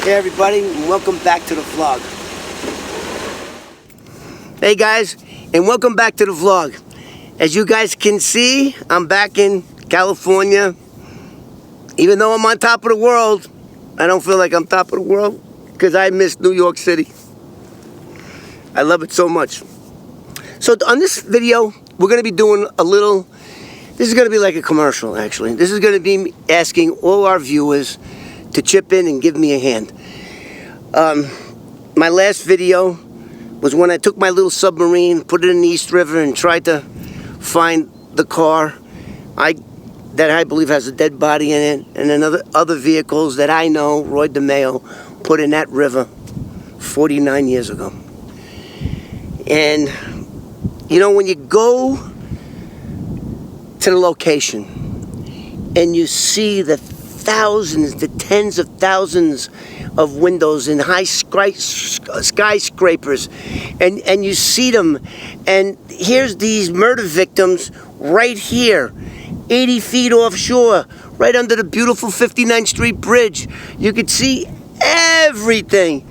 Hey everybody, and welcome back to the vlog. Hey guys, and welcome back to the vlog. As you guys can see, I'm back in California. Even though I'm on top of the world, I don't feel like I'm top of the world because I miss New York City. I love it so much. So on this video, we're going to be doing this is going to be like a commercial actually. This is going to be asking all our viewers to chip in and give me a hand. My last video was when I took my little submarine, put it in the East River, and tried to find the car that I believe has a dead body in it, and then other vehicles that I know Roy DeMeo put in that river 49 years ago. And you know, when you go to the location and you see the thousands, the tens of thousands of windows in high skyscrapers, and you see them, and here's these murder victims right here, 80 feet offshore, right under the beautiful 59th Street Bridge. You could see everything.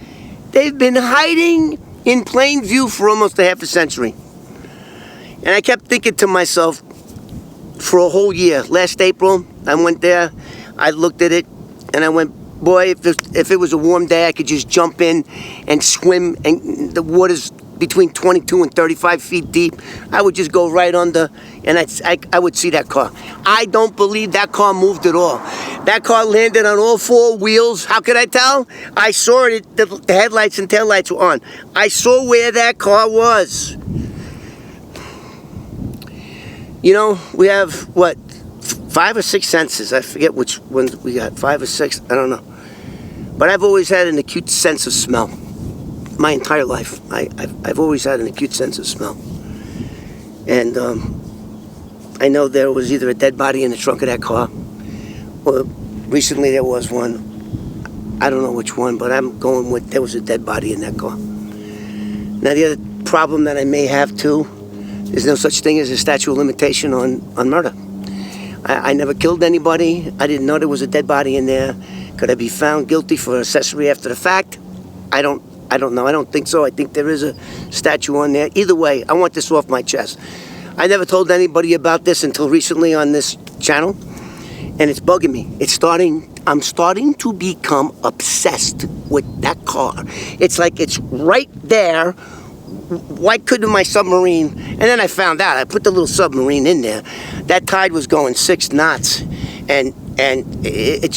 They've been hiding in plain view for almost a half a century. And I kept thinking to myself for a whole year. Last April, I went there, I looked at it, and I went, boy, if it was a warm day, I could just jump in and swim, and the water's between 22 and 35 feet deep. I would just go right under, and I would see that car. I don't believe that car moved at all. That car landed on all four wheels. How could I tell? I saw it, the headlights and taillights were on. I saw where that car was. You know, we have, what, 5 or 6 senses. I forget which ones we got, 5 or 6, I don't know. But I've always had an acute sense of smell. My entire life, I've always had an acute sense of smell. And I know there was either a dead body in the trunk of that car, or recently there was one. I don't know which one, but I'm going with there was a dead body in that car. Now the other problem that I may have too, there's no such thing as a statute of limitation on murder. I never killed anybody. I didn't know there was a dead body in there. Could I be found guilty for accessory after the fact? I don't know. I don't think so. I think there is a statute on there. Either way, I want this off my chest. I never told anybody about this until recently on this channel, and it's bugging me. I'm starting to become obsessed with that car. It's like it's right there. Why couldn't my submarine? And then I found out, I put the little submarine in there. That tide was going 6 knots, and it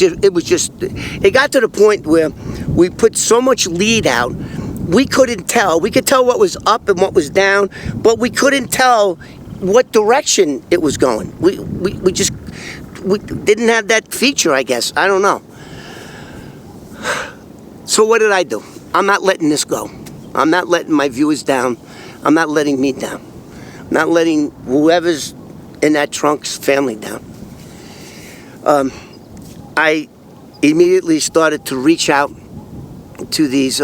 got to the point where we put so much lead out, we couldn't tell. We could tell what was up and what was down, but we couldn't tell what direction it was going. We didn't have that feature, I guess. I don't know. So what did I do? I'm not letting this go. I'm not letting my viewers down. I'm not letting me down. I'm not letting whoever's in that trunk's family down. I immediately started to reach out to this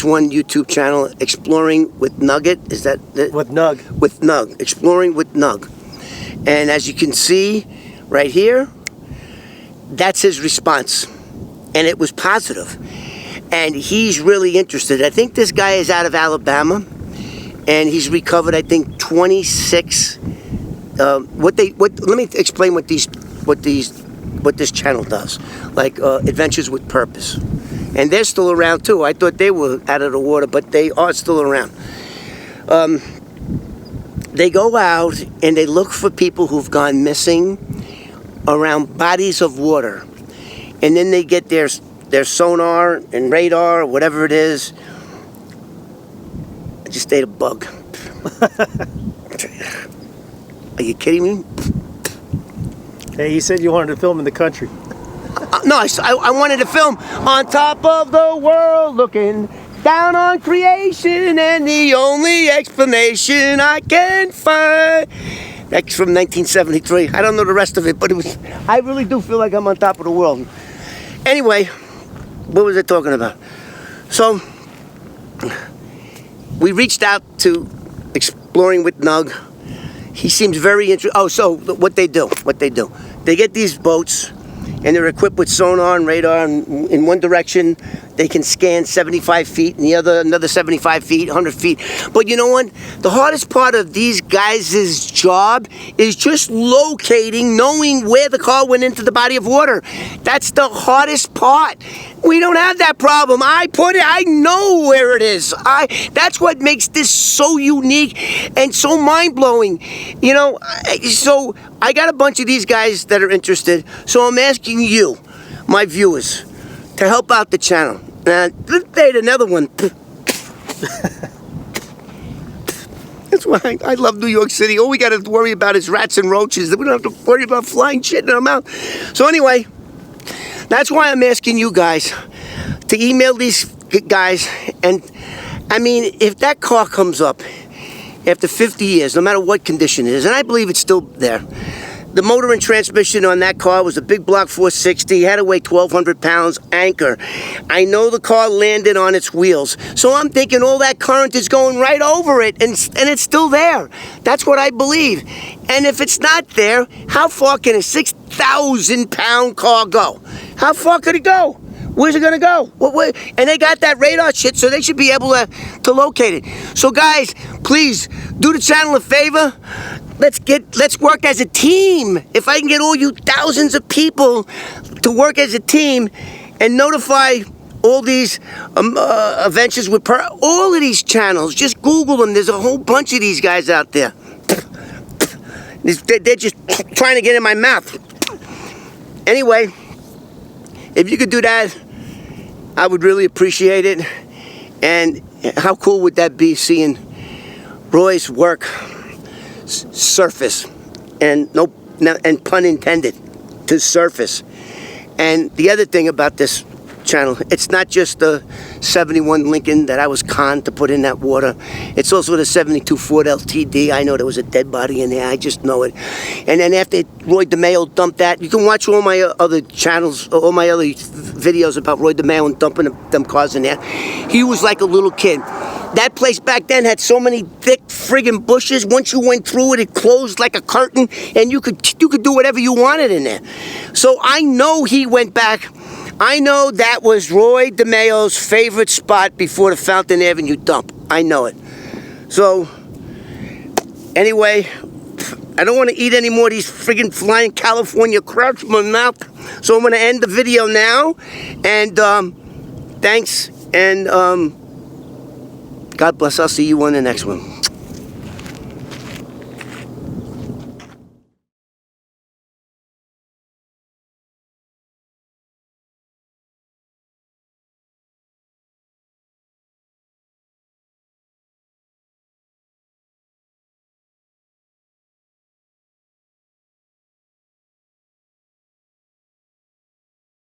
one YouTube channel, Exploring with Nugget. Is that with Nug? With Nug, Exploring with Nug. And as you can see right here, that's his response, and it was positive. And he's really interested. I think this guy is out of Alabama, and he's recovered, I think, 26. Let me explain what this channel does, like Adventures with Purpose. And they're still around too. I thought they were out of the water, but they are still around. They go out and they look for people who've gone missing around bodies of water, and then they get their sonar and radar or whatever it is. I just ate a bug. Are you kidding me? Hey, you said you wanted to film in the country. No, I wanted to film on top of the world, looking down on creation, and the only explanation I can find. That's from 1973. I don't know the rest of it, but I really do feel like I'm on top of the world. Anyway, what was I talking about? So, we reached out to Exploring with Nug. He seems very interested. Oh, so what they do, they get these boats, and they're equipped with sonar and radar. And in one direction, they can scan 75 feet, and the other another 75 feet, 100 feet. But you know what? The hardest part of these guys' job is just locating, knowing where the car went into the body of water. That's the hardest part. We don't have that problem. I know where it is. That's what makes this so unique and so mind-blowing. You know, so I got a bunch of these guys that are interested. So I'm asking you, my viewers, to help out the channel. Let's date another one. That's why I love New York City. All we got to worry about is rats and roaches. We don't have to worry about flying shit in our mouth. So anyway, that's why I'm asking you guys to email these guys. And I mean, if that car comes up after 50 years, no matter what condition it is, and I believe it's still there, the motor and transmission on that car was a big block 460, had to weigh 1,200 pounds, anchor. I know the car landed on its wheels, so I'm thinking all that current is going right over it, and it's still there. That's what I believe. And if it's not there, how far can a 6,000-pound car go? How far could it go? Where's it gonna go? And they got that radar shit, so they should be able to locate it. So guys, please do the channel a favor. Let's work as a team. If I can get all you thousands of people to work as a team and notify all these adventures with all of these channels, just Google them. There's a whole bunch of these guys out there. They're just trying to get in my mouth. Anyway, if you could do that, I would really appreciate it. And how cool would that be, seeing Roy's work surface, and and pun intended, to surface. And the other thing about this channel, it's not just the 71 Lincoln that I was conned to put in that water. It's also the 72 Ford LTD. I know there was a dead body in there. I just know it. And then after Roy DeMeo dumped that, you can watch all my other channels, all my other videos about Roy DeMeo and dumping them cars in there. He was like a little kid. That place back then had so many thick friggin' bushes. Once you went through it, it closed like a curtain, and you could do whatever you wanted in there. So I know he went back. I know that was Roy DeMeo's favorite spot before the Fountain Avenue dump. I know it. So, anyway, I don't want to eat any more of these friggin' flying California crabs in my mouth. So I'm going to end the video now. And thanks. And God bless. I'll see you on the next one.